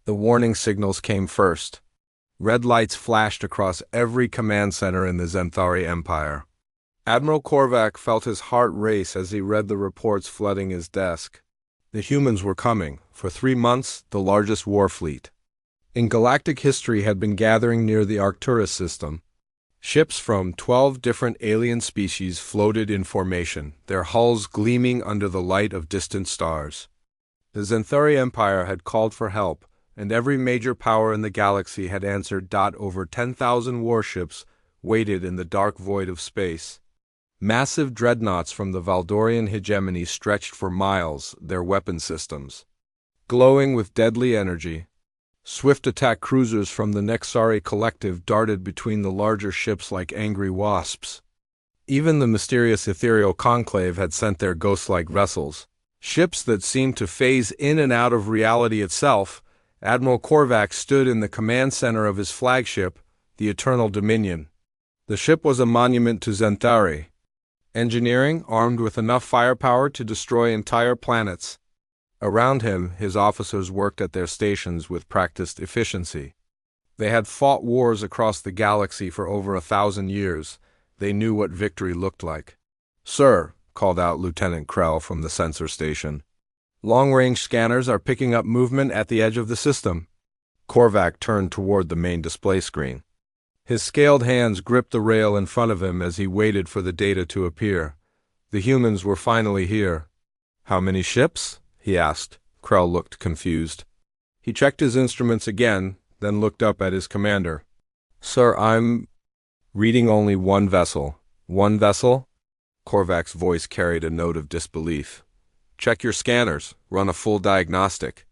The warning signals came first. Red lights flashed across every command center in the Xanthari Empire. Admiral Korvac felt his heart race as he read the reports flooding his desk. The humans were coming, for 3 months, the largest war fleet in galactic history had been gathering near the Arcturus system. Ships from 12 different alien species floated in formation, their hulls gleaming under the light of distant stars. The Xanthari Empire had called for help, and every major power in the galaxy had answered. Over 10,000 warships waited in the dark void of space. Massive dreadnoughts from the Valdorian hegemony stretched for miles, their weapon systems glowing with deadly energy. Swift attack cruisers from the Nexari Collective darted between the larger ships like angry wasps. Even the mysterious ethereal conclave had sent their ghost-like vessels, ships that seemed to phase in and out of reality itself. Admiral Korvac stood in the command center of his flagship, the Eternal Dominion. The ship was a monument to Xanthari engineering, armed with enough firepower to destroy entire planets. Around him, his officers worked at their stations with practiced efficiency. They had fought wars across the galaxy for over 1,000 years. They knew what victory looked like. "Sir," called out Lieutenant Krell from the sensor station, "long-range scanners are picking up movement at the edge of the system." Korvac turned toward the main display screen. His scaled hands gripped the rail in front of him as he waited for the data to appear. The humans were finally here. "How many ships?" he asked. Krell looked confused. He checked his instruments again, then looked up at his commander. "Sir, I'm reading only one vessel." "One vessel?" Korvac's voice carried a note of disbelief. "Check your scanners. Run a full diagnostic."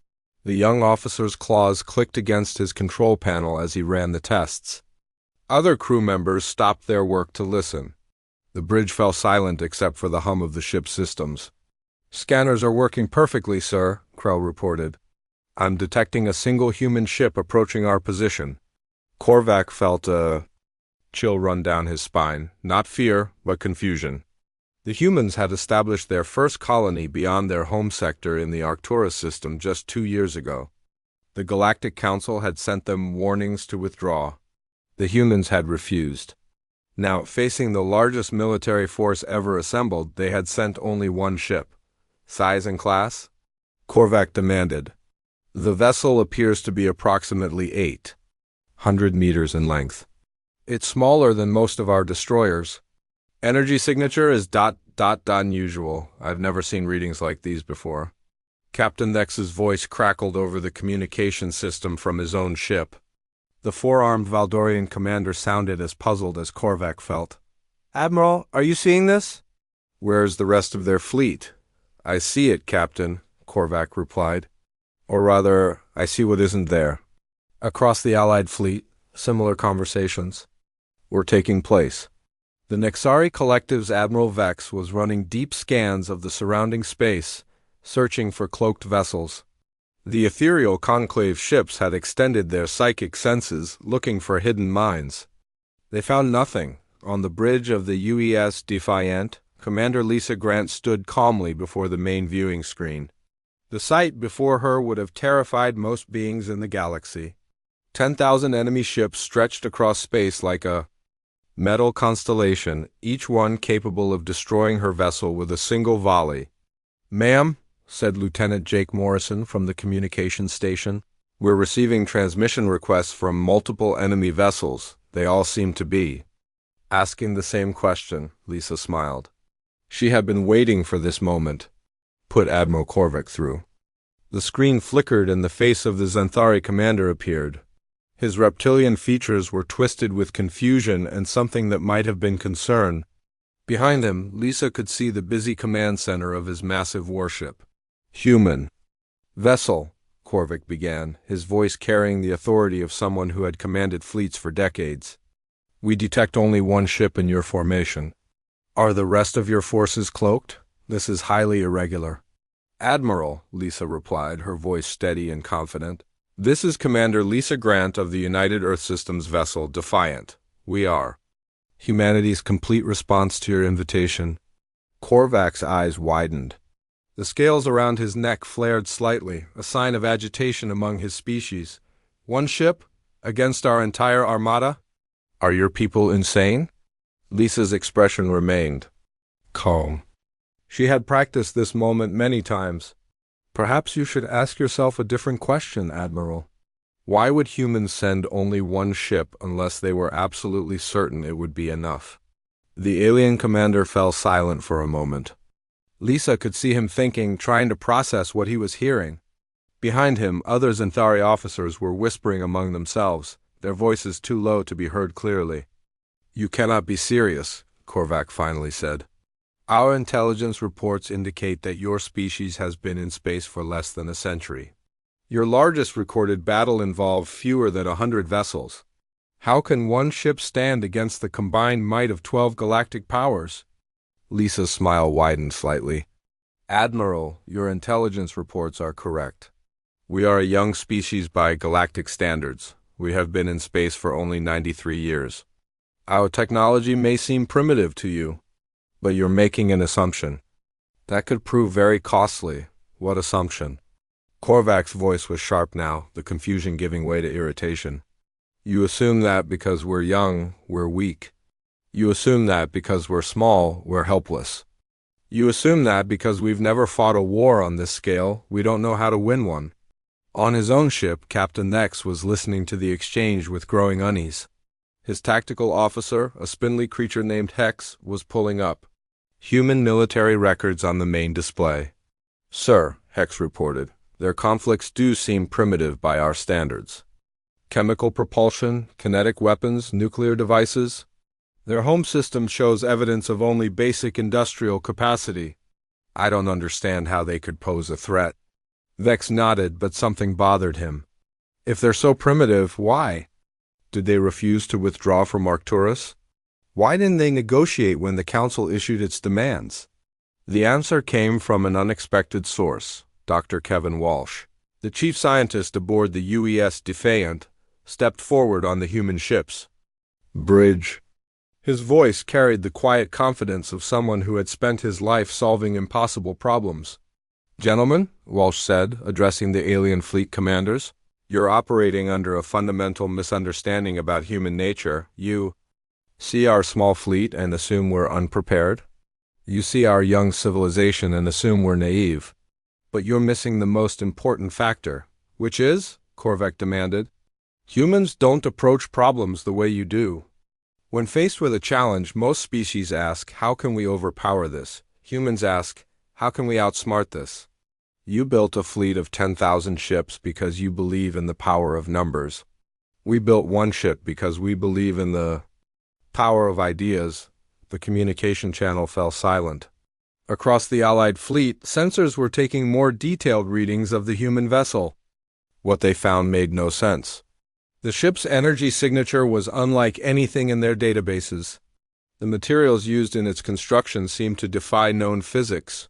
The young officer's claws clicked against his control panel as he ran the tests. Other crew members stopped their work to listen. The bridge fell silent except for the hum of the ship's systems. "Scanners are working perfectly, sir," Krell reported. "I'm detecting a single human ship approaching our position." Korvac felt a chill run down his spine, not fear, but confusion. The humans had established their first colony beyond their home sector in the Arcturus system just 2 years ago. The Galactic Council had sent them warnings to withdraw. The humans had refused. Now, facing the largest military force ever assembled, they had sent only one ship. "Size and class?" Korvac demanded. "The vessel appears to be approximately 800 meters in length. It's smaller than most of our destroyers. Energy signature is ... unusual. I've never seen readings like these before." Captain Thex's voice crackled over the communication system from his own ship. The four-armed Valdorian commander sounded as puzzled as Korvac felt. "Admiral, are you seeing this?" "Where's the rest of their fleet?" "I see it, Captain," Korvac replied. "Or rather, I see what isn't there." Across the Allied fleet, similar conversations were taking place. The Nexari Collective's Admiral Vex was running deep scans of the surrounding space, searching for cloaked vessels. The ethereal conclave ships had extended their psychic senses, looking for hidden mines. They found nothing. On the bridge of the UES Defiant, Commander Lisa Grant stood calmly before the main viewing screen. The sight before her would have terrified most beings in the galaxy. 10,000 enemy ships stretched across space like a metal constellation, each one capable of destroying her vessel with a single volley. "Ma'am," said Lieutenant Jake Morrison from the communications station, "we're receiving transmission requests from multiple enemy vessels. They all seem to be asking the same question." Lisa smiled. She had been waiting for this moment. "Put Admiral Korvac through." The screen flickered and the face of the Xanthari commander appeared. His reptilian features were twisted with confusion and something that might have been concern. Behind him, Lisa could see the busy command center of his massive warship. "Human vessel," Korvac began, his voice carrying the authority of someone who had commanded fleets for decades. "We detect only one ship in your formation. Are the rest of your forces cloaked? This is highly irregular." "Admiral," Lisa replied, her voice steady and confident, "this is Commander Lisa Grant of the United Earth Systems vessel Defiant. We are humanity's complete response to your invitation." Korvac's eyes widened. The scales around his neck flared slightly, a sign of agitation among his species. One ship? Against our entire armada? Are your people insane? Lisa's expression remained calm. She had practiced this moment many times. Perhaps you should ask yourself a different question, Admiral. Why would humans send only one ship unless they were absolutely certain it would be enough? The alien commander fell silent for a moment. Lisa could see him thinking, trying to process what he was hearing. Behind him, other Xanthari officers were whispering among themselves, their voices too low to be heard clearly. You cannot be serious, Korvac finally said. Our intelligence reports indicate that your species has been in space for less than a century. Your largest recorded battle involved fewer than 100 vessels. How can one ship stand against the combined might of 12 galactic powers? Lisa's smile widened slightly. Admiral, your intelligence reports are correct. We are a young species by galactic standards. We have been in space for only 93 years. Our technology may seem primitive to you, but you're making an assumption. That could prove very costly. What assumption? Korvac's voice was sharp now, the confusion giving way to irritation. You assume that because we're young, we're weak. You assume that because we're small, we're helpless. You assume that because we've never fought a war on this scale, we don't know how to win one. On his own ship, Captain Nex was listening to the exchange with growing unease. His tactical officer, a spindly creature named Hex, was pulling up. Human military records on the main display. Sir, Hex reported, their conflicts do seem primitive by our standards. Chemical propulsion, kinetic weapons, nuclear devices. Their home system shows evidence of only basic industrial capacity. I don't understand how they could pose a threat. Vex nodded, but something bothered him. If they're so primitive, why? Did they refuse to withdraw from Arcturus? Why didn't they negotiate when the Council issued its demands? The answer came from an unexpected source, Dr. Kevin Walsh. The chief scientist aboard the UES Defiant stepped forward on the human ships. Bridge. His voice carried the quiet confidence of someone who had spent his life solving impossible problems. Gentlemen, Walsh said, addressing the alien fleet commanders, you're operating under a fundamental misunderstanding about human nature. You see our small fleet and assume we're unprepared. You see our young civilization and assume we're naive. But you're missing the most important factor, which is, Korvac demanded, humans don't approach problems the way you do. When faced with a challenge, most species ask, how can we overpower this? Humans ask, how can we outsmart this? You built a fleet of 10,000 ships because you believe in the power of numbers. We built one ship because we believe in the power of ideas. The communication channel fell silent. Across the Allied fleet, sensors were taking more detailed readings of the human vessel. What they found made no sense. The ship's energy signature was unlike anything in their databases. The materials used in its construction seemed to defy known physics.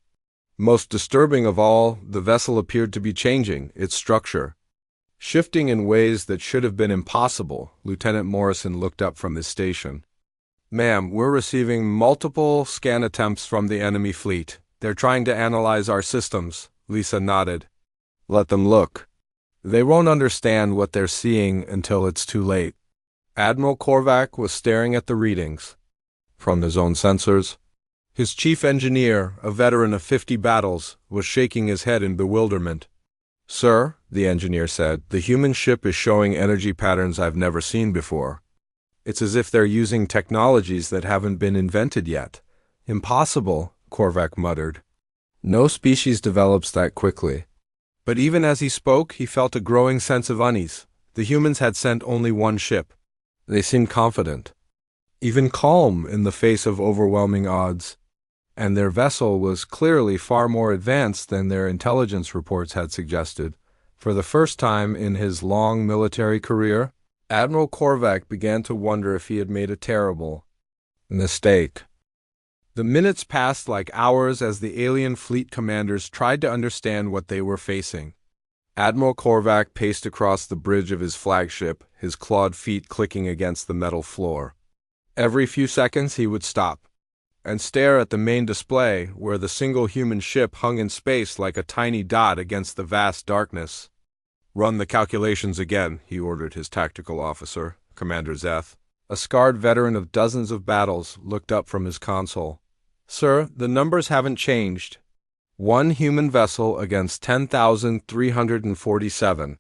Most disturbing of all, the vessel appeared to be changing, its structure. Shifting in ways that should have been impossible, Lieutenant Morrison looked up from his station. Ma'am, we're receiving multiple scan attempts from the enemy fleet. They're trying to analyze our systems, Lisa nodded. Let them look. They won't understand what they're seeing until it's too late. Admiral Korvac was staring at the readings. From his own sensors, his chief engineer, a veteran of 50 battles, was shaking his head in bewilderment. Sir, the engineer said, the human ship is showing energy patterns I've never seen before. It's as if they're using technologies that haven't been invented yet. Impossible, Korvac muttered. No species develops that quickly. But even as he spoke, he felt a growing sense of unease. The humans had sent only one ship. They seemed confident, even calm in the face of overwhelming odds. And their vessel was clearly far more advanced than their intelligence reports had suggested. For the first time in his long military career, Admiral Korvac began to wonder if he had made a terrible mistake. The minutes passed like hours as the alien fleet commanders tried to understand what they were facing. Admiral Korvac paced across the bridge of his flagship, his clawed feet clicking against the metal floor. Every few seconds he would stop. and stare at the main display where the single human ship hung in space like a tiny dot against the vast darkness. "Run the calculations again," he ordered his tactical officer, Commander Zeth. A scarred veteran of dozens of battles looked up from his console. "Sir, the numbers haven't changed. One human vessel against 10,347.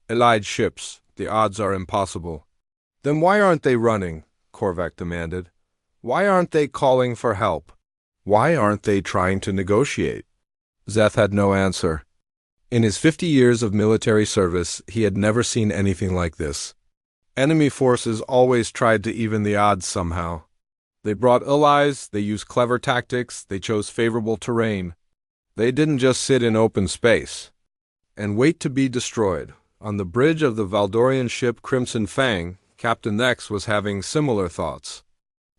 Allied ships. The odds are impossible." "Then why aren't they running?" Korvac demanded. "Why aren't they calling for help? Why aren't they trying to negotiate?" Zeth had no answer. In his 50 years of military service, he had never seen anything like this. Enemy forces always tried to even the odds somehow. They brought allies, they used clever tactics, they chose favorable terrain. They didn't just sit in open space and wait to be destroyed. On the bridge of the Valdorian ship Crimson Fang, Captain Nex was having similar thoughts.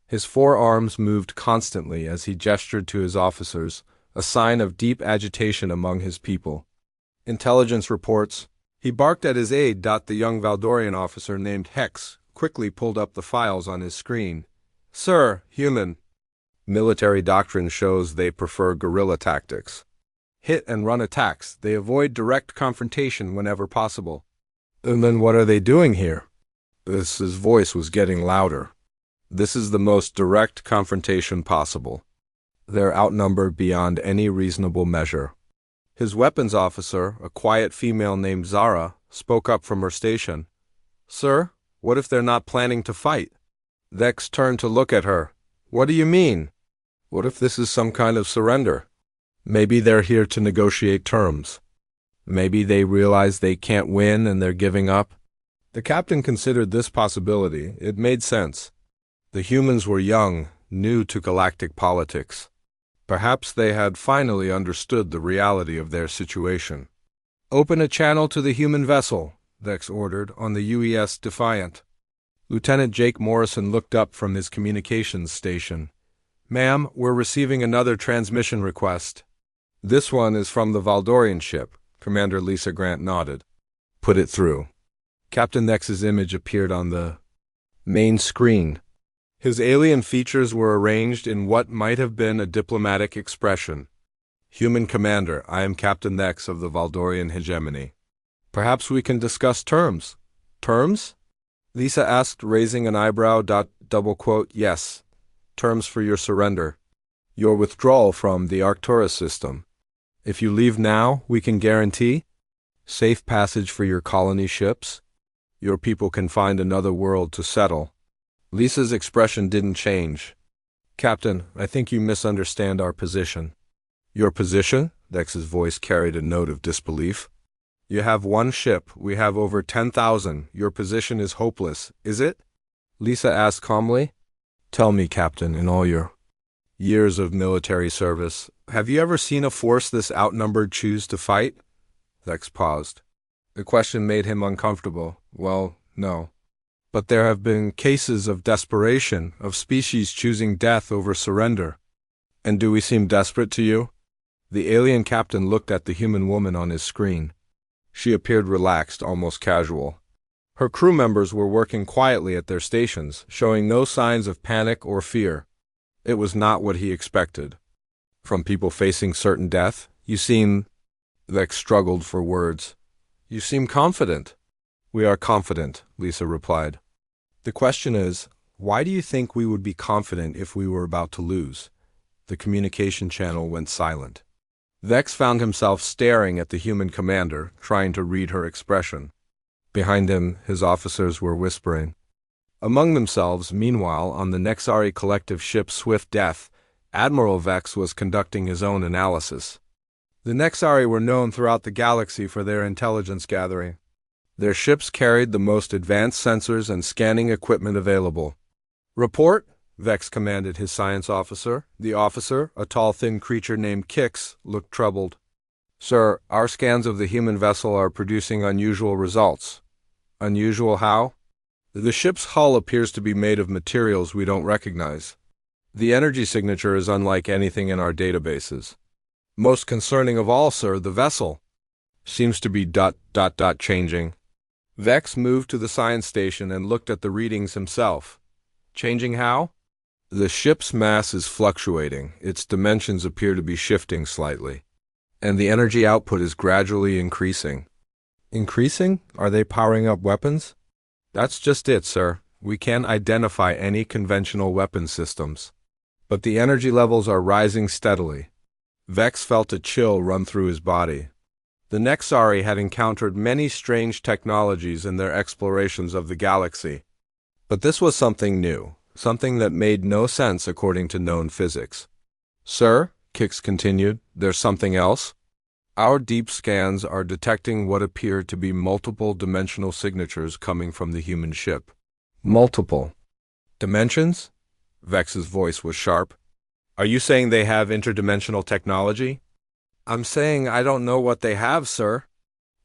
His forearms moved constantly as he gestured to his officers, a sign of deep agitation among his people. "Intelligence reports." He barked at his aide. The young Valdorian officer named Hex quickly pulled up the files on his screen. "Sir, human. Military doctrine shows they prefer guerrilla tactics. Hit and run attacks. They avoid direct confrontation whenever possible." "And then what are they doing here?" His voice was getting louder. "This is the most direct confrontation possible. They're outnumbered beyond any reasonable measure." His weapons officer, a quiet female named Zara, spoke up from her station. "Sir, what if they're not planning to fight?" Vex turned to look at her. "What do you mean? What if this is some kind of surrender? Maybe they're here to negotiate terms. Maybe they realize they can't win and they're giving up." The captain considered this possibility. It made sense. The humans were young, new to galactic politics. Perhaps they had finally understood the reality of their situation. "Open a channel to the human vessel," Vex ordered, on the UES Defiant. Lieutenant Jake Morrison looked up from his communications station. "Ma'am, we're receiving another transmission request." "This one is from the Valdorian ship," Commander Lisa Grant nodded. "Put it through." Captain Nex's image appeared on the main screen. His alien features were arranged in what might have been a diplomatic expression. "Human Commander, I am Captain Nex of the Valdorian hegemony. Perhaps we can discuss terms." "Terms?" Lisa asked, raising an eyebrow. "Yes. Terms for your surrender. Your withdrawal from the Arcturus system. If you leave now, we can guarantee safe passage for your colony ships. Your people can find another world to settle." Lisa's expression didn't change. "Captain, I think you misunderstand our position." "Your position?" Dex's voice carried a note of disbelief. "You have one ship. We have over 10,000. Your position is hopeless, is it?" Lisa asked calmly. "Tell me, Captain, in all your years of military service, have you ever seen a force this outnumbered choose to fight?" Dex paused. The question made him uncomfortable. "Well, no. But there have been cases of desperation, of species choosing death over surrender. And do we seem desperate to you?" The alien captain looked at the human woman on his screen. She appeared relaxed, almost casual. Her crew members were working quietly at their stations, showing no signs of panic or fear. It was not what he expected. "From people facing certain death, you seem..." Vex struggled for words. "You seem confident." "We are confident," Lisa replied. "The question is, why do you think we would be confident if we were about to lose?" The communication channel went silent. Vex found himself staring at the human commander, trying to read her expression. Behind him, his officers were whispering among themselves. Meanwhile, on the Nexari collective ship Swift Death, Admiral Vex was conducting his own analysis. The Nexari were known throughout the galaxy for their intelligence gathering. Their ships carried the most advanced sensors and scanning equipment available. "Report," Vex commanded his science officer. The officer, a tall, thin creature named Kix, looked troubled. "Sir, our scans of the human vessel are producing unusual results." "Unusual how?" "The ship's hull appears to be made of materials we don't recognize. The energy signature is unlike anything in our databases. Most concerning of all, sir, the vessel seems to be changing." Vex moved to the science station and looked at the readings himself. "Changing how?" The ship's mass is fluctuating, its dimensions appear to be shifting slightly, and the energy output is gradually increasing. Increasing? Are they powering up weapons? That's just it, sir. We can't identify any conventional weapon systems. But the energy levels are rising steadily. Vex felt a chill run through his body. The Nexari had encountered many strange technologies in their explorations of the galaxy. But this was something new, something that made no sense according to known physics. Sir, Kix continued, there's something else? Our deep scans are detecting what appear to be multiple dimensional signatures coming from the human ship. Multiple dimensions? Vex's voice was sharp. Are you saying they have interdimensional technology? I'm saying I don't know what they have, sir.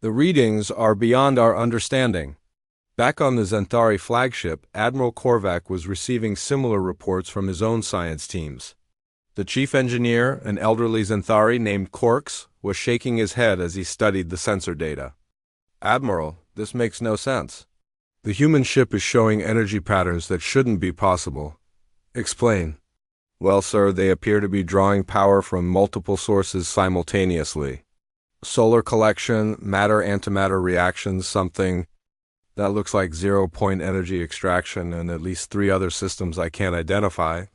The readings are beyond our understanding. Back on the Xanthari flagship, Admiral Korvac was receiving similar reports from his own science teams. The chief engineer, an elderly Xanthari named Korks, was shaking his head as he studied the sensor data. Admiral, this makes no sense. The human ship is showing energy patterns that shouldn't be possible. Explain. Well, sir, they appear to be drawing power from multiple sources simultaneously. Solar collection, matter-antimatter reactions, something that looks like zero-point energy extraction, and at least 3 other systems I can't identify.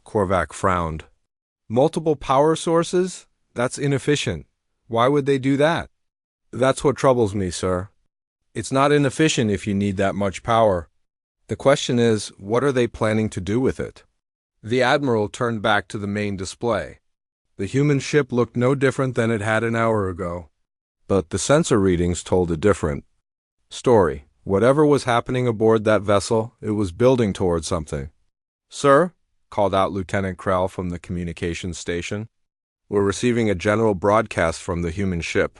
Korvac frowned. Multiple power sources? That's inefficient. Why would they do that? That's what troubles me, sir. It's not inefficient if you need that much power. The question is, what are they planning to do with it? The Admiral turned back to the main display. The human ship looked no different than it had an hour ago. But the sensor readings told a different story. Whatever was happening aboard that vessel, it was building towards something. Sir, called out Lieutenant Krell from the communications station. We're receiving a general broadcast from the human ship.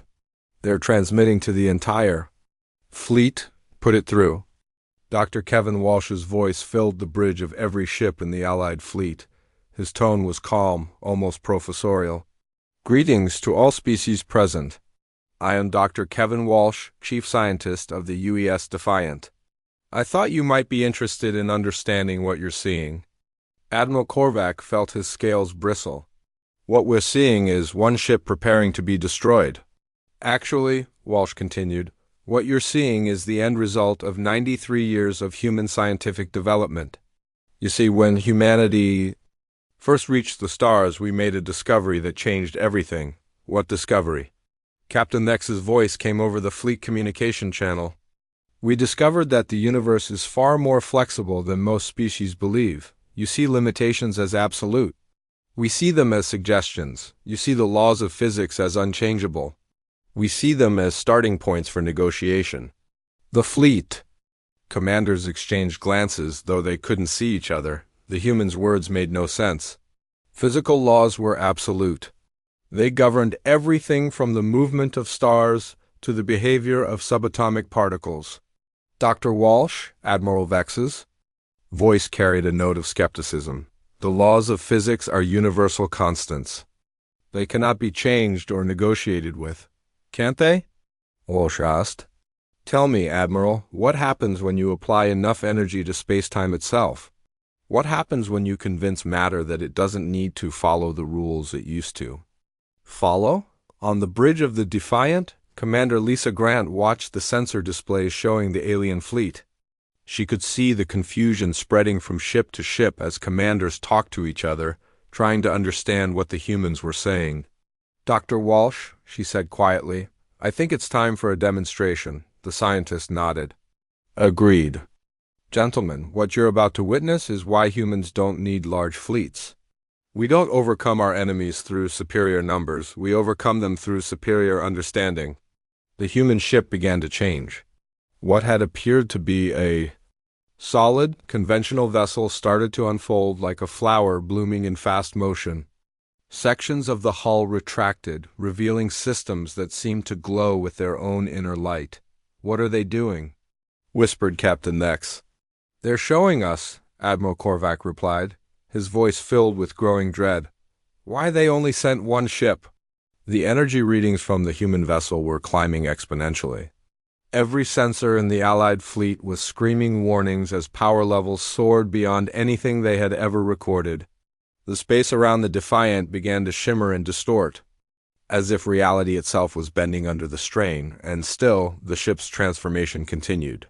They're transmitting to the entire fleet. Put it through. Dr. Kevin Walsh's voice filled the bridge of every ship in the Allied fleet. His tone was calm, almost professorial. Greetings to all species present. I am Dr. Kevin Walsh, Chief Scientist of the UES Defiant. I thought you might be interested in understanding what you're seeing. Admiral Korvac felt his scales bristle. What we're seeing is one ship preparing to be destroyed. Actually, Walsh continued, what you're seeing is the end result of 93 years of human scientific development. You see, when humanity first reached the stars, we made a discovery that changed everything. What discovery? Captain Nex's voice came over the fleet communication channel. We discovered that the universe is far more flexible than most species believe. You see limitations as absolute. We see them as suggestions. You see the laws of physics as unchangeable. We see them as starting points for negotiation. The fleet. Commanders exchanged glances, though they couldn't see each other. The humans' words made no sense. Physical laws were absolute. They governed everything from the movement of stars to the behavior of subatomic particles. Dr. Walsh, Admiral Vex's voice carried a note of skepticism. The laws of physics are universal constants. They cannot be changed or negotiated with. Can't they? Walsh asked. Tell me, Admiral, what happens when you apply enough energy to space-time itself? What happens when you convince matter that it doesn't need to follow the rules it used to? Follow? On the bridge of the Defiant, Commander Lisa Grant watched the sensor displays showing the alien fleet. She could see the confusion spreading from ship to ship as commanders talked to each other, trying to understand what the humans were saying. Dr. Walsh, she said quietly, I think it's time for a demonstration. The scientist nodded. Agreed. Gentlemen, what you're about to witness is why humans don't need large fleets. We don't overcome our enemies through superior numbers. We overcome them through superior understanding. The human ship began to change. What had appeared to be a solid, conventional vessel started to unfold like a flower blooming in fast motion. Sections of the hull retracted, revealing systems that seemed to glow with their own inner light. What are they doing? Whispered Captain Nex. They're showing us, Admiral Korvac replied, his voice filled with growing dread. Why they only sent one ship? The energy readings from the human vessel were climbing exponentially. Every sensor in the Allied fleet was screaming warnings as power levels soared beyond anything they had ever recorded. The space around the Defiant began to shimmer and distort, as if reality itself was bending under the strain, and still, the ship's transformation continued.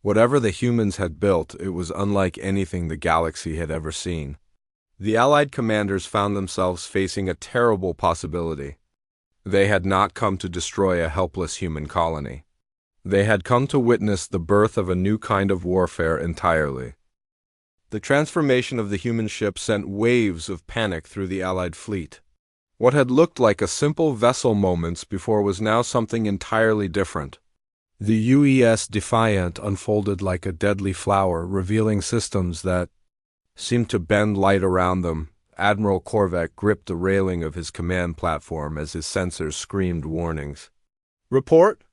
Whatever the humans had built, it was unlike anything the galaxy had ever seen. The Allied commanders found themselves facing a terrible possibility. They had not come to destroy a helpless human colony. They had come to witness the birth of a new kind of warfare entirely. The transformation of the human ship sent waves of panic through the Allied fleet. What had looked like a simple vessel moments before was now something entirely different. The UES Defiant unfolded like a deadly flower, revealing systems that seemed to bend light around them. Admiral Korvac gripped the railing of his command platform as his sensors screamed warnings. "Report!"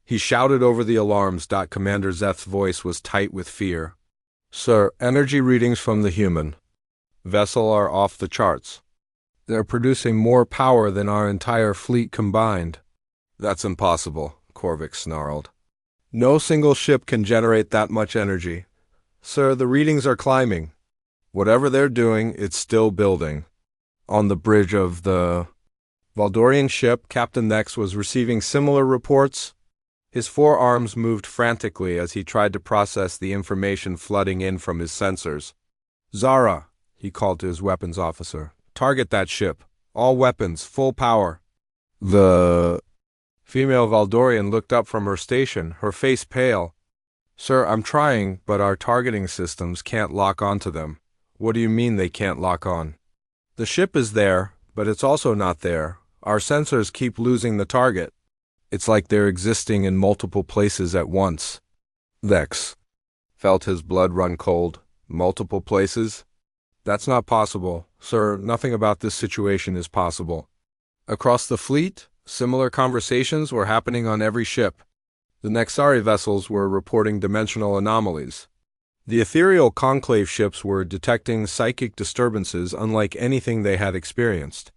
He shouted over the alarms. Commander Zeth's voice was tight with fear. "Sir, energy readings from the human vessel are off the charts. They're producing more power than our entire fleet combined." "That's impossible," Korvac snarled. "No single ship can generate that much energy. Sir, the readings are climbing. Whatever they're doing, it's still building." On the bridge of the Valdorian ship, Captain Nex was receiving similar reports. His forearms moved frantically as he tried to process the information flooding in from his sensors. "Zara," he called to his weapons officer, "target that ship. All weapons, full power." The female Valdorian looked up from her station, her face pale. "Sir, I'm trying, but our targeting systems can't lock onto them." "What do you mean they can't lock on?" "The ship is there, but it's also not there. Our sensors keep losing the target. It's like they're existing in multiple places at once." Vex felt his blood run cold. "Multiple places? That's not possible. Sir, nothing about this situation is possible." Across the fleet, similar conversations were happening on every ship. The Nexari vessels were reporting dimensional anomalies. The ethereal conclave ships were detecting psychic disturbances unlike anything they had experienced.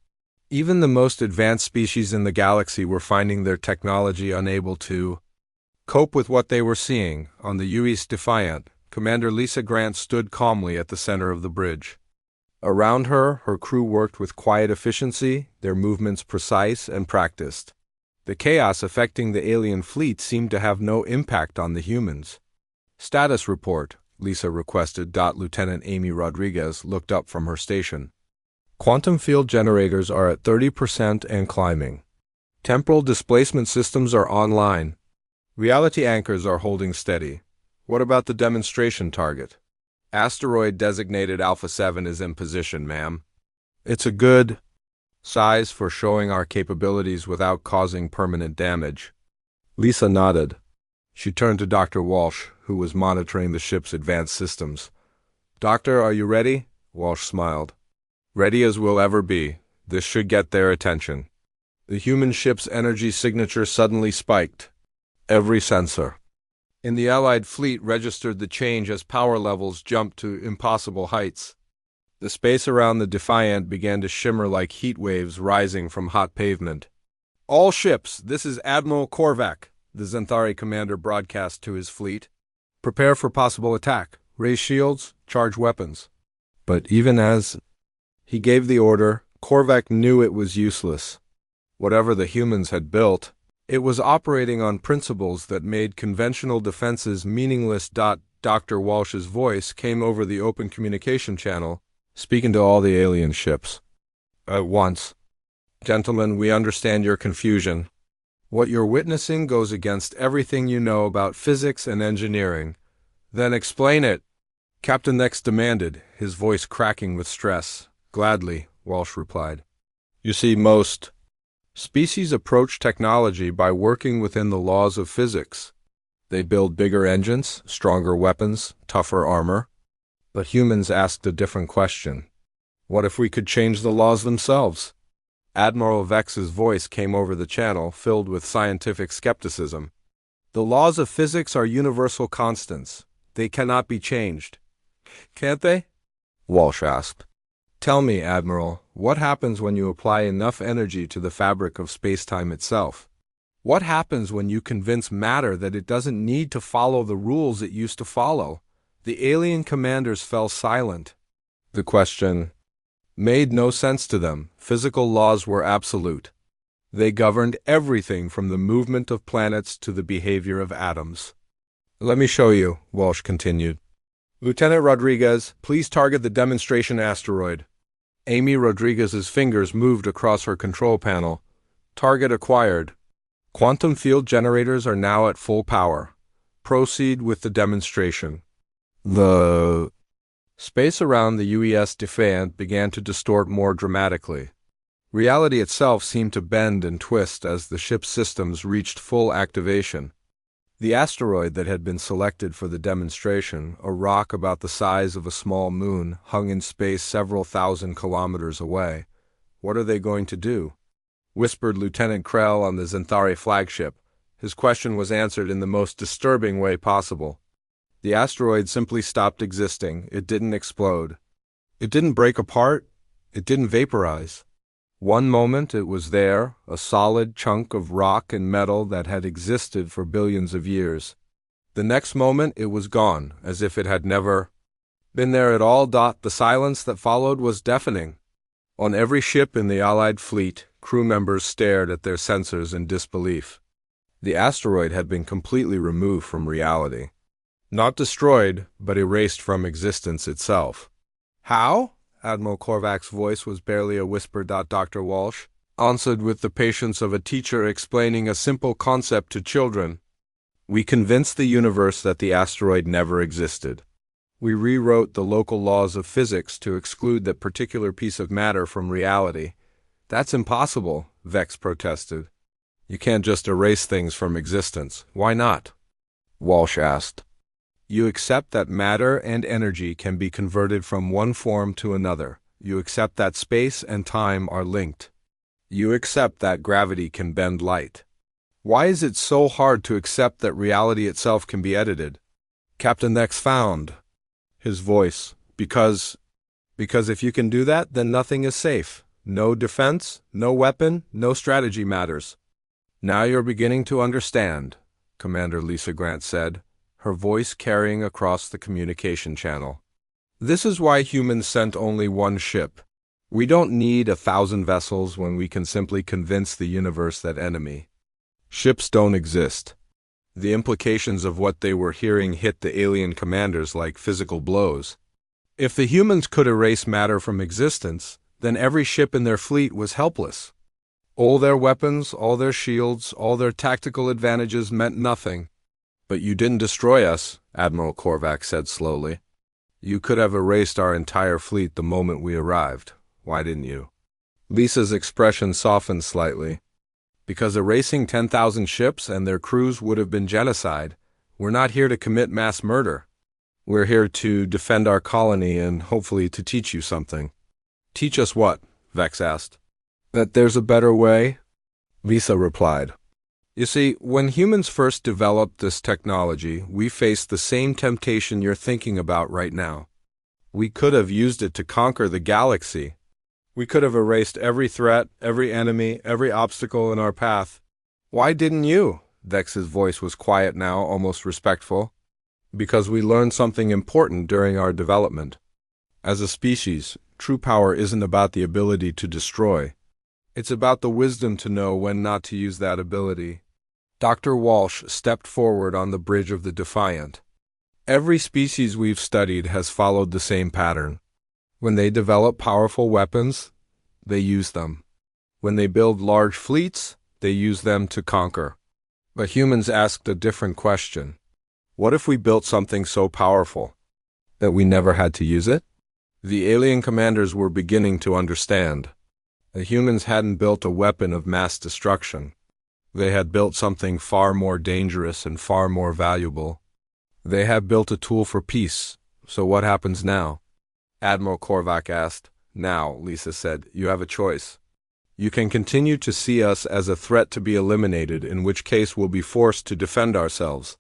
Even the most advanced species in the galaxy were finding their technology unable to cope with what they were seeing. On the UES Defiant, Commander Lisa Grant stood calmly at the center of the bridge. Around her, her crew worked with quiet efficiency, their movements precise and practiced. The chaos affecting the alien fleet seemed to have no impact on the humans. "Status report," Lisa requested. Lieutenant Amy Rodriguez looked up from her station. "Quantum field generators are at 30% and climbing. Temporal displacement systems are online. Reality anchors are holding steady. What about the demonstration target?" "Asteroid designated Alpha 7 is in position, ma'am. It's a good size for showing our capabilities without causing permanent damage." Lisa nodded. She turned to Dr. Walsh, who was monitoring the ship's advanced systems. "Doctor, are you ready?" Walsh smiled. "Ready as we'll ever be. This should get their attention." The human ship's energy signature suddenly spiked. Every sensor in the Allied fleet registered the change as power levels jumped to impossible heights. The space around the Defiant began to shimmer like heat waves rising from hot pavement. "All ships, this is Admiral Korvac," the Zenthari commander broadcast to his fleet. "Prepare for possible attack. Raise shields, charge weapons." But even as he gave the order, Korvac knew it was useless. Whatever the humans had built, it was operating on principles that made conventional defenses meaningless. Dr. Walsh's voice came over the open communication channel, speaking to all the alien ships. At once. "Gentlemen, we understand your confusion. What you're witnessing goes against everything you know about physics and engineering. Then explain it," Captain Nex demanded, his voice cracking with stress. "Gladly," Walsh replied. "You see, most species approach technology by working within the laws of physics. They build bigger engines, stronger weapons, tougher armor. But humans asked a different question. What if we could change the laws themselves?" Admiral Vex's voice came over the channel, filled with scientific skepticism. "The laws of physics are universal constants. They cannot be changed." "Can't they?" Walsh asked. "Tell me, Admiral, what happens when you apply enough energy to the fabric of space-time itself?" What happens when you convince matter that it doesn't need to follow the rules it used to follow? The alien commanders fell silent. The question made no sense to them. Physical laws were absolute. They governed everything from the movement of planets to the behavior of atoms. Let me show you, Walsh continued. Lieutenant Rodriguez, please target the demonstration asteroid. Amy Rodriguez's fingers moved across her control panel. Target acquired. Quantum field generators are now at full power. Proceed with the demonstration. The space around the UES Defiant began to distort more dramatically. Reality itself seemed to bend and twist as the ship's systems reached full activation. The asteroid that had been selected for the demonstration, a rock about the size of a small moon, hung in space several thousand kilometers away. What are they going to do? Whispered Lieutenant Krell on the Xanthari flagship. His question was answered in the most disturbing way possible. The asteroid simply stopped existing. It didn't explode. It didn't break apart. It didn't vaporize. One moment it was there, a solid chunk of rock and metal that had existed for billions of years. The next moment it was gone, as if it had never been there at all. The silence that followed was deafening. On every ship in the Allied fleet, crew members stared at their sensors in disbelief. The asteroid had been completely removed from reality. Not destroyed, but erased from existence itself. How? Admiral Korvac's voice was barely a whisper. Dr. Walsh answered with the patience of a teacher explaining a simple concept to children. We convinced the universe that the asteroid never existed. We rewrote the local laws of physics to exclude that particular piece of matter from reality. That's impossible, Vex protested. You can't just erase things from existence. Why not? Walsh asked. You accept that matter and energy can be converted from one form to another. You accept that space and time are linked. You accept that gravity can bend light. Why is it so hard to accept that reality itself can be edited? Captain Vex found his voice. Because if you can do that, then nothing is safe. No defense, no weapon, no strategy matters. Now you're beginning to understand, Commander Lisa Grant said, her voice carrying across the communication channel. This is why humans sent only one ship. We don't need 1,000 vessels when we can simply convince the universe that enemy ships don't exist. The implications of what they were hearing hit the alien commanders like physical blows. If the humans could erase matter from existence, then every ship in their fleet was helpless. All their weapons, all their shields, all their tactical advantages meant nothing. But you didn't destroy us, Admiral Korvac said slowly. You could have erased our entire fleet the moment we arrived. Why didn't you? Lisa's expression softened slightly. Because erasing 10,000 ships and their crews would have been genocide. We're not here to commit mass murder. We're here to defend our colony and hopefully to teach you something. Teach us what? Vex asked. That there's a better way? Lisa replied. You see, when humans first developed this technology, we faced the same temptation you're thinking about right now. We could have used it to conquer the galaxy. We could have erased every threat, every enemy, every obstacle in our path. Why didn't you? Vex's voice was quiet now, almost respectful. Because we learned something important during our development. As a species, true power isn't about the ability to destroy. It's about the wisdom to know when not to use that ability. Dr. Walsh stepped forward on the bridge of the Defiant. Every species we've studied has followed the same pattern. When they develop powerful weapons, they use them. When they build large fleets, they use them to conquer. But humans asked a different question. What if we built something so powerful that we never had to use it? The alien commanders were beginning to understand. The humans hadn't built a weapon of mass destruction. They had built something far more dangerous and far more valuable. They had built a tool for peace. So what happens now? Admiral Korvac asked. Now, Lisa said, you have a choice. You can continue to see us as a threat to be eliminated, in which case we'll be forced to defend ourselves.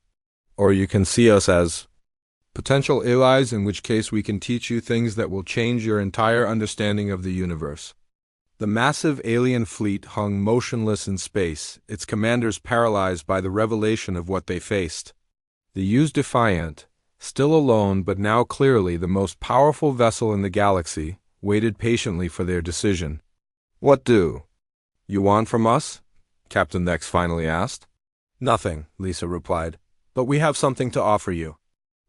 Or you can see us as potential allies, in which case we can teach you things that will change your entire understanding of the universe. The massive alien fleet hung motionless in space, its commanders paralyzed by the revelation of what they faced. The U's Defiant, still alone but now clearly the most powerful vessel in the galaxy, waited patiently for their decision. "What do you want from us?" Captain Nex finally asked. "Nothing," Lisa replied, "but we have something to offer you.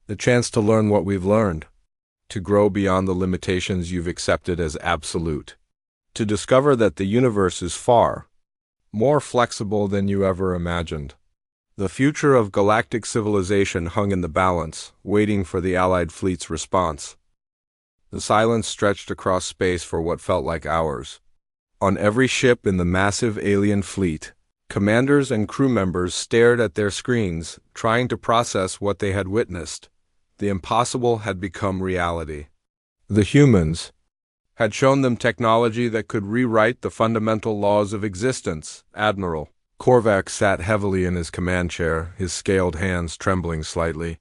The chance to learn what we've learned, to grow beyond the limitations you've accepted as absolute, to discover that the universe is far more flexible than you ever imagined." The future of galactic civilization hung in the balance, waiting for the Allied fleet's response. The silence stretched across space for what felt like hours. On every ship in the massive alien fleet, commanders and crew members stared at their screens, trying to process what they had witnessed. The impossible had become reality. The humans had shown them technology that could rewrite the fundamental laws of existence. Admiral Korvac sat heavily in his command chair, his scaled hands trembling slightly.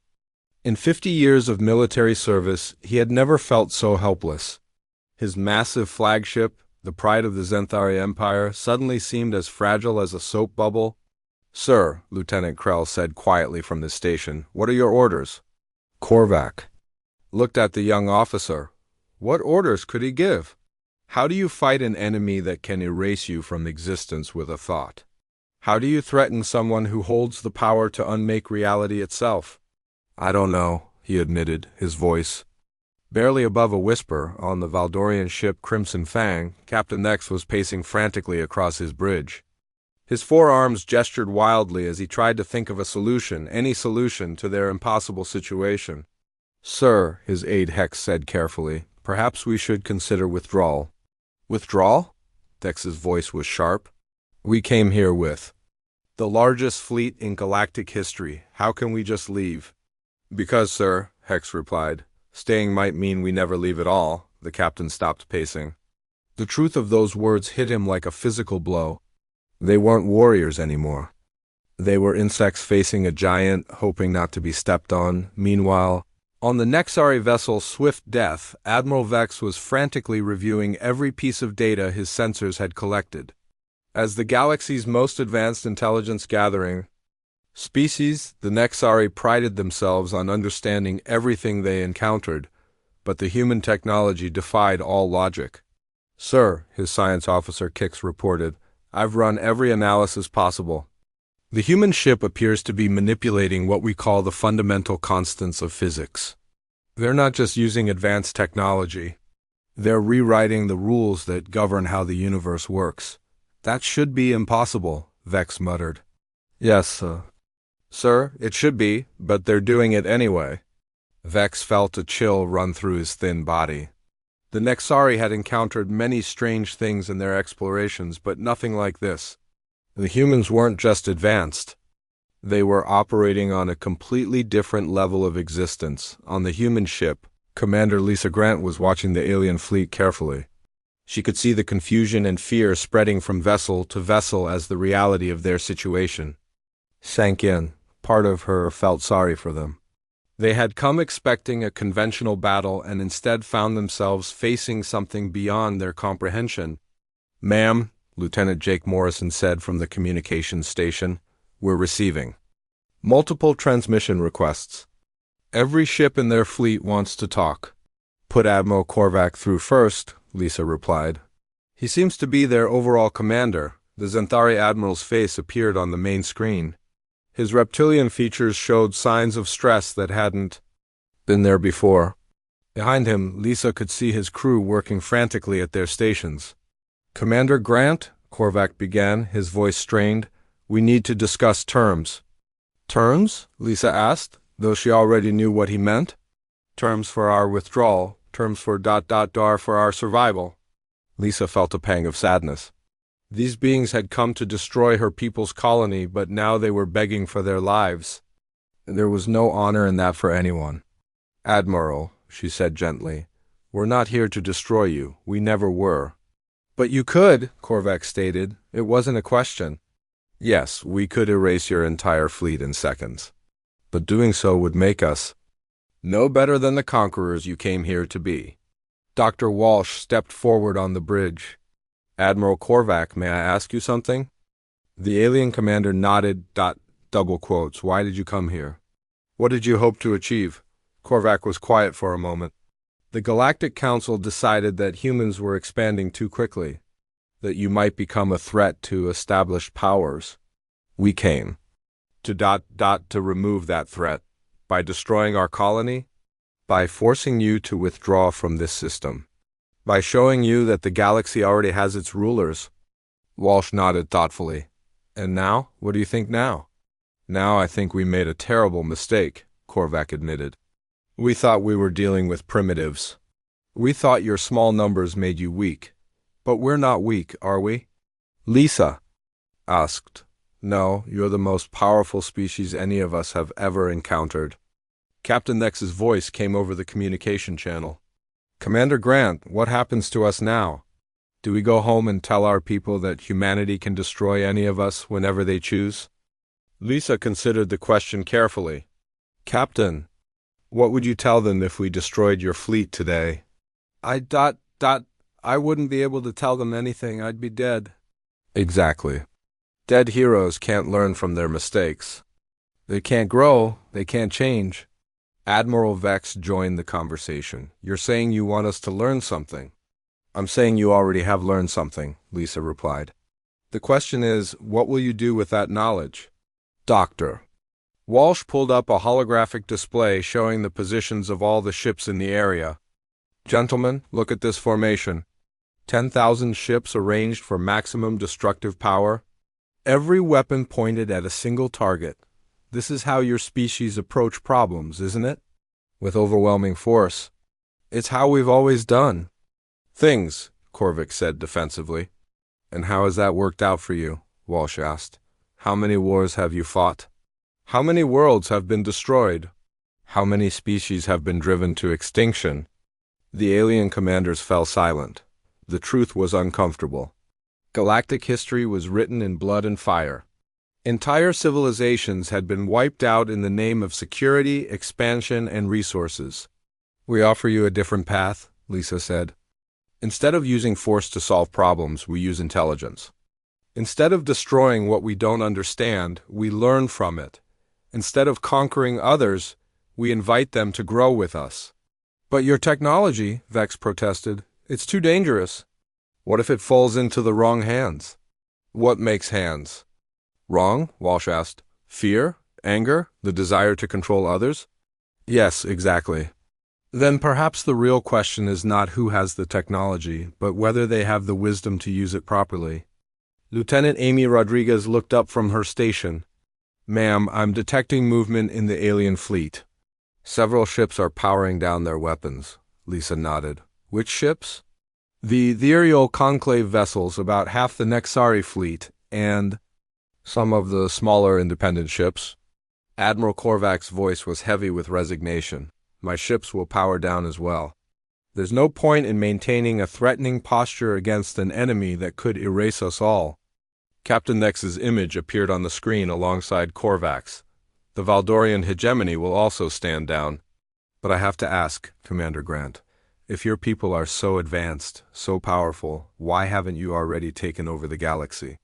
In 50 years of military service, he had never felt so helpless. His massive flagship, the pride of the Zenthari Empire, suddenly seemed as fragile as a soap bubble. "Sir," Lieutenant Krell said quietly from the station, "what are your orders?" Korvac looked at the young officer. What orders could he give? How do you fight an enemy that can erase you from existence with a thought? How do you threaten someone who holds the power to unmake reality itself? "I don't know," he admitted, his voice barely above a whisper. On the Valdorian ship Crimson Fang, Captain Nex was pacing frantically across his bridge. His forearms gestured wildly as he tried to think of a solution, any solution, to their impossible situation. "Sir," his aide Hex said carefully, "perhaps we should consider withdrawal." "Withdrawal?" Dex's voice was sharp. "We came here with the largest fleet in galactic history. How can we just leave?" "Because, sir," Hex replied, "staying might mean we never leave at all." The captain stopped pacing. The truth of those words hit him like a physical blow. They weren't warriors anymore. They were insects facing a giant, hoping not to be stepped on. Meanwhile, on the Nexari vessel Swift Death, Admiral Vex was frantically reviewing every piece of data his sensors had collected. As the galaxy's most advanced intelligence gathering species, the Nexari prided themselves on understanding everything they encountered, but the human technology defied all logic. "Sir," his science officer Kix reported, "I've run every analysis possible. The human ship appears to be manipulating what we call the fundamental constants of physics. They're not just using advanced technology. They're rewriting the rules that govern how the universe works." "That should be impossible," Vex muttered. "Yes, sir, it should be, but they're doing it anyway." Vex felt a chill run through his thin body. The Nexari had encountered many strange things in their explorations, but nothing like this. The humans weren't just advanced. They were operating on a completely different level of existence. On the human ship, Commander Lisa Grant was watching the alien fleet carefully. She could see the confusion and fear spreading from vessel to vessel as the reality of their situation sank in. Part of her felt sorry for them. They had come expecting a conventional battle and instead found themselves facing something beyond their comprehension. "Ma'am," Lieutenant Jake Morrison said from the communications station, "we're receiving multiple transmission requests. Every ship in their fleet wants to talk." "Put Admiral Korvac through first," Lisa replied. "He seems to be their overall commander." The Zenthari Admiral's face appeared on the main screen. His reptilian features showed signs of stress that hadn't been there before. Behind him, Lisa could see his crew working frantically at their stations. "Commander Grant," Korvac began, his voice strained, "we need to discuss terms." "Terms?" Lisa asked, though she already knew what he meant. "Terms for our withdrawal. Terms for ... for our survival." Lisa felt a pang of sadness. These beings had come to destroy her people's colony, but now they were begging for their lives. There was no honor in that for anyone. "Admiral," she said gently, "we're not here to destroy you. We never were." "But you could," Korvac stated. "It wasn't a question." "Yes, we could erase your entire fleet in seconds. But doing so would make us no better than the conquerors you came here to be." Dr. Walsh stepped forward on the bridge. Admiral Korvac, may I ask you something? The alien commander nodded. Double quotes. Why did you come here? What did you hope to achieve? Korvac was quiet for a moment. The Galactic Council decided that humans were expanding too quickly, that you might become a threat to established powers. We came to remove that threat by destroying our colony, by forcing you to withdraw from this system, by showing you that the galaxy already has its rulers. Walsh nodded thoughtfully. And now? What do you think now? Now I think we made a terrible mistake, Korvac admitted. We thought we were dealing with primitives. We thought your small numbers made you weak. But we're not weak, are we? Lisa asked. No, you're the most powerful species any of us have ever encountered. Captain Nex's voice came over the communication channel. Commander Grant, what happens to us now? Do we go home and tell our people that humanity can destroy any of us whenever they choose? Lisa considered the question carefully. Captain, what would you tell them if we destroyed your fleet today? I wouldn't be able to tell them anything. I'd be dead. Exactly. Dead heroes can't learn from their mistakes. They can't grow. They can't change. Admiral Vex joined the conversation. You're saying you want us to learn something. I'm saying you already have learned something, Lisa replied. The question is, what will you do with that knowledge? Doctor. Walsh pulled up a holographic display showing the positions of all the ships in the area. Gentlemen, look at this formation. 10,000 ships arranged for maximum destructive power. Every weapon pointed at a single target. This is how your species approach problems, isn't it? With overwhelming force. It's how we've always done things, Korvac said defensively. And how has that worked out for you? Walsh asked. How many wars have you fought? How many worlds have been destroyed? How many species have been driven to extinction? The alien commanders fell silent. The truth was uncomfortable. Galactic history was written in blood and fire. Entire civilizations had been wiped out in the name of security, expansion, and resources. We offer you a different path, Lisa said. Instead of using force to solve problems, we use intelligence. Instead of destroying what we don't understand, we learn from it. Instead of conquering others, we invite them to grow with us. But your technology, Vex protested, it's too dangerous. What if it falls into the wrong hands? What makes hands wrong? Walsh asked. Fear? Anger? The desire to control others? Yes, exactly. Then perhaps the real question is not who has the technology, but whether they have the wisdom to use it properly. Lieutenant Amy Rodriguez looked up from her station. Ma'am, I'm detecting movement in the alien fleet. Several ships are powering down their weapons. Lisa nodded. Which ships? The ethereal conclave vessels, about half the Nexari fleet, and some of the smaller independent ships. Admiral Korvac's voice was heavy with resignation. My ships will power down as well. There's no point in maintaining a threatening posture against an enemy that could erase us all. Captain Nex's image appeared on the screen alongside Korvac's. The Valdorian hegemony will also stand down. But I have to ask, Commander Grant, if your people are so advanced, so powerful, why haven't you already taken over the galaxy?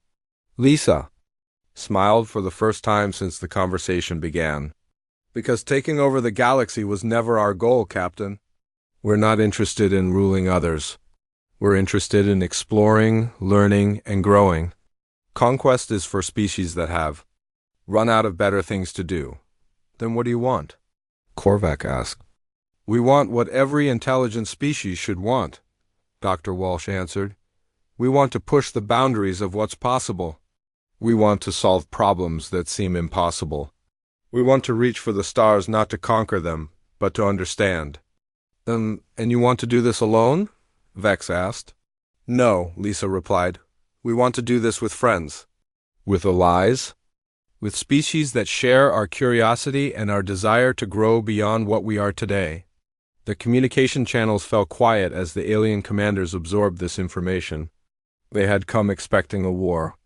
Lisa smiled for the first time since the conversation began. Because taking over the galaxy was never our goal, Captain. We're not interested in ruling others. We're interested in exploring, learning, and growing. Conquest is for species that have run out of better things to do. Then what do you want? Korvac asked. We want what every intelligent species should want, Dr. Walsh answered. We want to push the boundaries of what's possible. We want to solve problems that seem impossible. We want to reach for the stars not to conquer them, but to understand. And you want to do this alone? Vex asked. No, Lisa replied. We want to do this with friends. With allies? With species that share our curiosity and our desire to grow beyond what we are today. The communication channels fell quiet as the alien commanders absorbed this information. They had come expecting a war.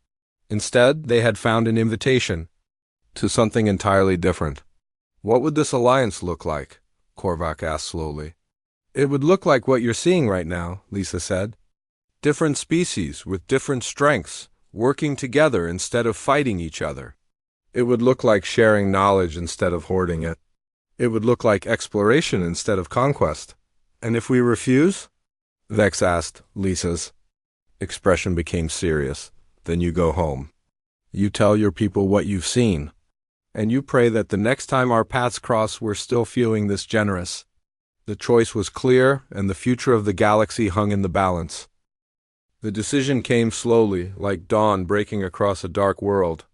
Instead, they had found an invitation to something entirely different. What would this alliance look like? Korvac asked slowly. It would look like what you're seeing right now, Lisa said. Different species with different strengths, working together instead of fighting each other. It would look like sharing knowledge instead of hoarding it. It would look like exploration instead of conquest. And if we refuse? Vex asked. Lisa's expression became serious. Then you go home. You tell your people what you've seen. And you pray that the next time our paths cross we're still feeling this generous. The choice was clear, and the future of the galaxy hung in the balance. The decision came slowly, like dawn breaking across a dark world.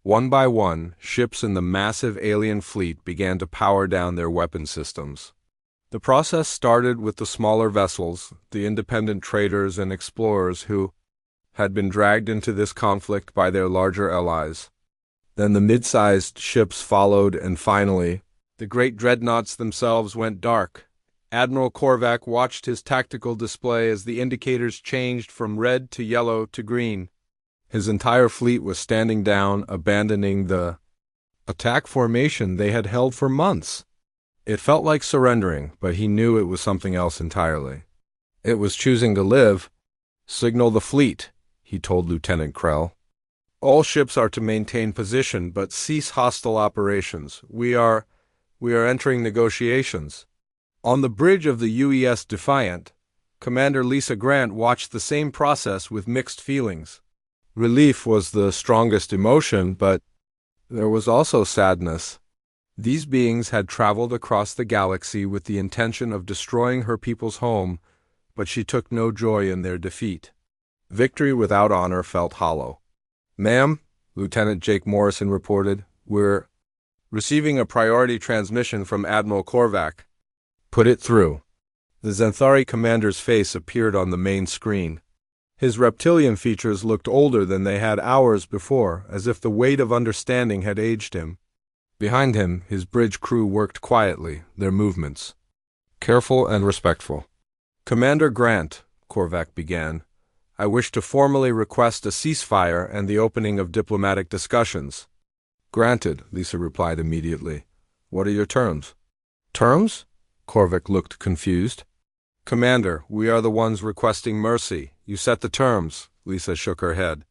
One by one, ships in the massive alien fleet began to power down their weapon systems. The process started with the smaller vessels, the independent traders and explorers who had been dragged into this conflict by their larger allies. Then the mid-sized ships followed, and finally, the great dreadnoughts themselves went dark. Admiral Korvac watched his tactical display as the indicators changed from red to yellow to green. His entire fleet was standing down, abandoning the attack formation they had held for months. It felt like surrendering, but he knew it was something else entirely. It was choosing to live. Signal the fleet, he told Lieutenant Krell. All ships are to maintain position, but cease hostile operations. We are entering negotiations. On the bridge of the UES Defiant, Commander Lisa Grant watched the same process with mixed feelings. Relief was the strongest emotion, but there was also sadness. These beings had traveled across the galaxy with the intention of destroying her people's home, but she took no joy in their defeat. Victory without honor felt hollow. "Ma'am," Lieutenant Jake Morrison reported, "we're receiving a priority transmission from Admiral Korvac." "Put it through." The Xanthari commander's face appeared on the main screen. His reptilian features looked older than they had hours before, as if the weight of understanding had aged him. Behind him, his bridge crew worked quietly, their movements careful and respectful. "Commander Grant," Korvac began, "I wish to formally request a ceasefire and the opening of diplomatic discussions." "Granted," Lisa replied immediately. "What are your terms?" "Terms?" Korvac looked confused. "Commander, we are the ones requesting mercy. You set the terms." Lisa shook her head.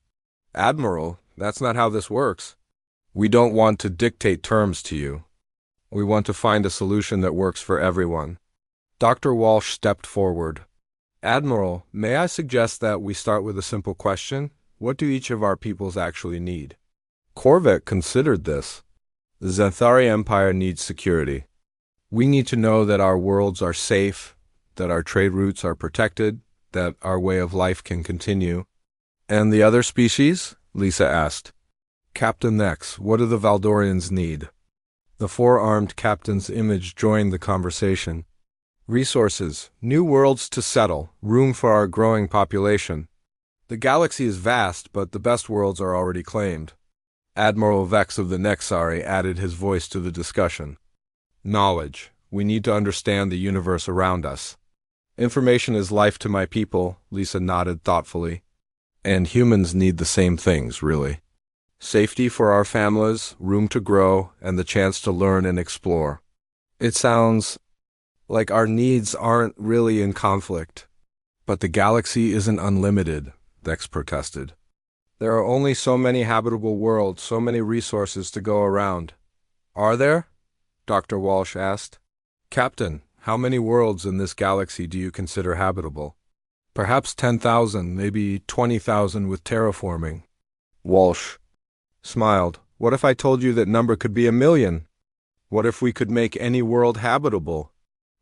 "Admiral, that's not how this works. We don't want to dictate terms to you. We want to find a solution that works for everyone." Dr. Walsh stepped forward. "Admiral, may I suggest that we start with a simple question? What do each of our peoples actually need?" Korvac considered this. The Xanthari Empire needs security. We need to know that our worlds are safe, that our trade routes are protected, that our way of life can continue. "And the other species?" Lisa asked. "Captain X, what do the Valdorians need?" The four-armed captain's image joined the conversation. "Resources, new worlds to settle, room for our growing population. The galaxy is vast, but the best worlds are already claimed." Admiral Vex of the Nexari added his voice to the discussion. "Knowledge. We need to understand the universe around us." "Information is life to my people," Lisa nodded thoughtfully. "And humans need the same things, really. Safety for our families, room to grow, and the chance to learn and explore." "It sounds like our needs aren't really in conflict." "But the galaxy isn't unlimited," Vex protested. "There are only so many habitable worlds, so many resources to go around." "Are there?" Dr. Walsh asked. "Captain, how many worlds in this galaxy do you consider habitable?" "Perhaps 10,000, maybe 20,000 with terraforming." Walsh smiled. "What if I told you that number could be 1,000,000? What if we could make any world habitable?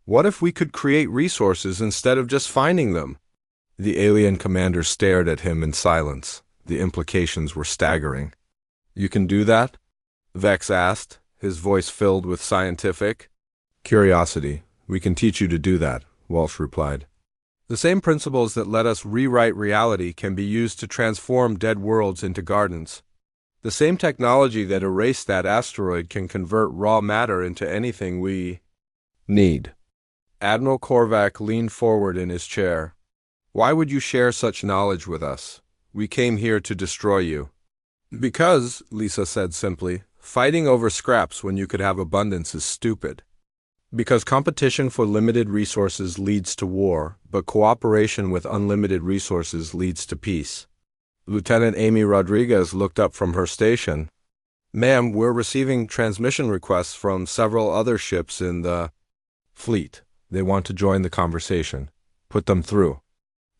What if we could create resources instead of just finding them?" The alien commander stared at him in silence. The implications were staggering. "You can do that?" Vex asked, his voice filled with scientific curiosity. "We can teach you to do that," Walsh replied. "The same principles that let us rewrite reality can be used to transform dead worlds into gardens. The same technology that erased that asteroid can convert raw matter into anything we need." Admiral Korvac leaned forward in his chair. "Why would you share such knowledge with us? We came here to destroy you." "Because," Lisa said simply, "fighting over scraps when you could have abundance is stupid." Because competition for limited resources leads to war, but cooperation with unlimited resources leads to peace. Lieutenant Amy Rodriguez looked up from her station. Ma'am, we're receiving transmission requests from several other ships in the fleet. They want to join the conversation. Put them through.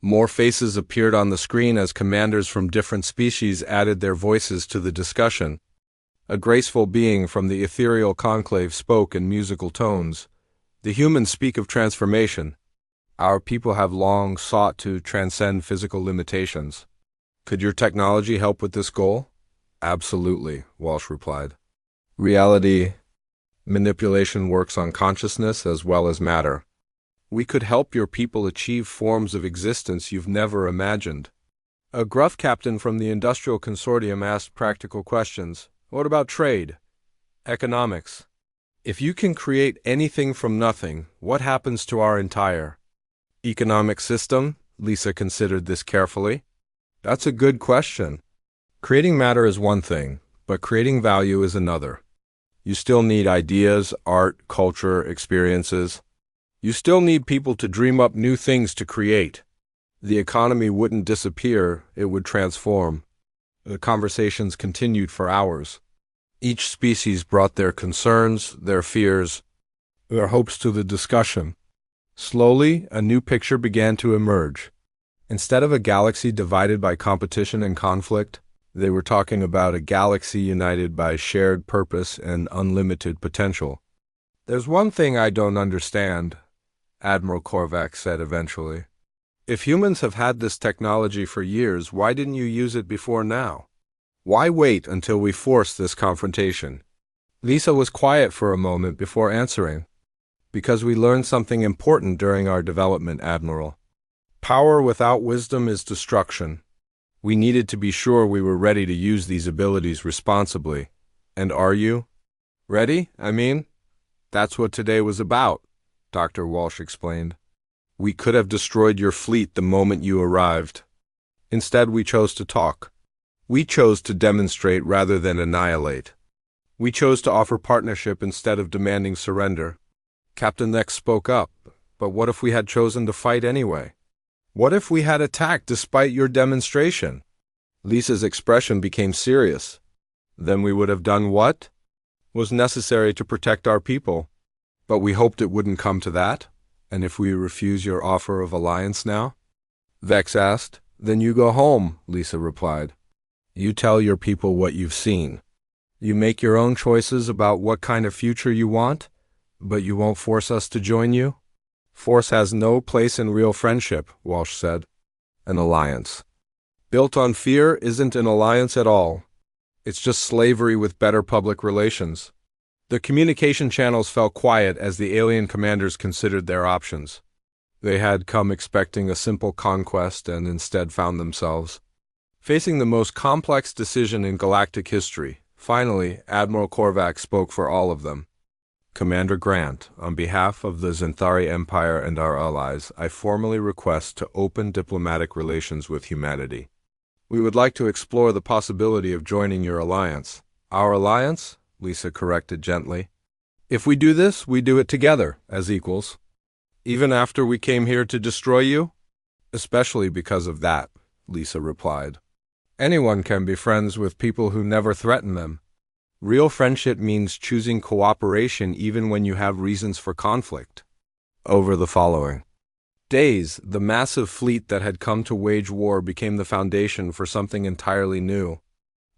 More faces appeared on the screen as commanders from different species added their voices to the discussion. A graceful being from the ethereal conclave spoke in musical tones. The humans speak of transformation. Our people have long sought to transcend physical limitations. Could your technology help with this goal? Absolutely, Walsh replied. Reality manipulation works on consciousness as well as matter. We could help your people achieve forms of existence you've never imagined. A gruff captain from the Industrial Consortium asked practical questions. What about trade? Economics? If you can create anything from nothing, what happens to our entire economic system? Lisa considered this carefully. That's a good question. Creating matter is one thing, but creating value is another. You still need ideas, art, culture, experiences. You still need people to dream up new things to create. The economy wouldn't disappear, it would transform. The conversations continued for hours. Each species brought their concerns, their fears, their hopes to the discussion. Slowly, a new picture began to emerge. Instead of a galaxy divided by competition and conflict, they were talking about a galaxy united by shared purpose and unlimited potential. There's one thing I don't understand, Admiral Korvac said eventually. If humans have had this technology for years, why didn't you use it before now? Why wait until we force this confrontation? Lisa was quiet for a moment before answering. Because we learned something important during our development, Admiral. Power without wisdom is destruction. We needed to be sure we were ready to use these abilities responsibly. And are you? Ready, I mean? That's what today was about, Dr. Walsh explained. We could have destroyed your fleet the moment you arrived. Instead, we chose to talk. We chose to demonstrate rather than annihilate. We chose to offer partnership instead of demanding surrender. Captain Nex spoke up, but what if we had chosen to fight anyway? What if we had attacked despite your demonstration? Lisa's expression became serious. Then we would have done what was necessary to protect our people. But we hoped it wouldn't come to that. And if we refuse your offer of alliance now? Vex asked. Then you go home, Lisa replied. You tell your people what you've seen. You make your own choices about what kind of future you want, but you won't force us to join you? Force has no place in real friendship, Walsh said. An alliance built on fear isn't an alliance at all. It's just slavery with better public relations. The communication channels fell quiet as the alien commanders considered their options. They had come expecting a simple conquest and instead found themselves facing the most complex decision in galactic history. Finally, Admiral Korvac spoke for all of them. Commander Grant, on behalf of the Xanthari Empire and our allies, I formally request to open diplomatic relations with humanity. We would like to explore the possibility of joining your alliance. Our alliance? Lisa corrected gently. If we do this, we do it together, as equals. Even after we came here to destroy you? Especially because of that, Lisa replied. Anyone can be friends with people who never threaten them. Real friendship means choosing cooperation even when you have reasons for conflict. Over the following days, the massive fleet that had come to wage war became the foundation for something entirely new.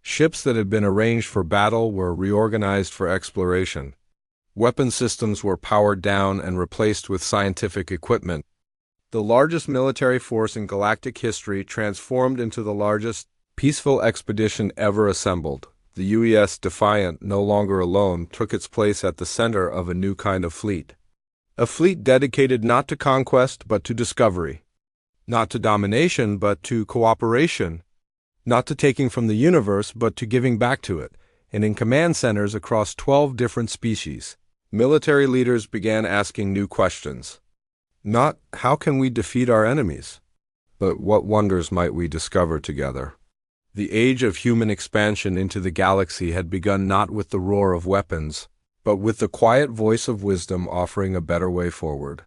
Ships that had been arranged for battle were reorganized for exploration. Weapon systems were powered down and replaced with scientific equipment. The largest military force in galactic history transformed into the largest peaceful expedition ever assembled. The UES Defiant, no longer alone, took its place at the center of a new kind of fleet. A fleet dedicated not to conquest but to discovery. Not to domination but to cooperation. Not to taking from the universe but to giving back to it, and in command centers across 12 different species. Military leaders began asking new questions. Not, how can we defeat our enemies? But what wonders might we discover together? The age of human expansion into the galaxy had begun not with the roar of weapons, but with the quiet voice of wisdom offering a better way forward.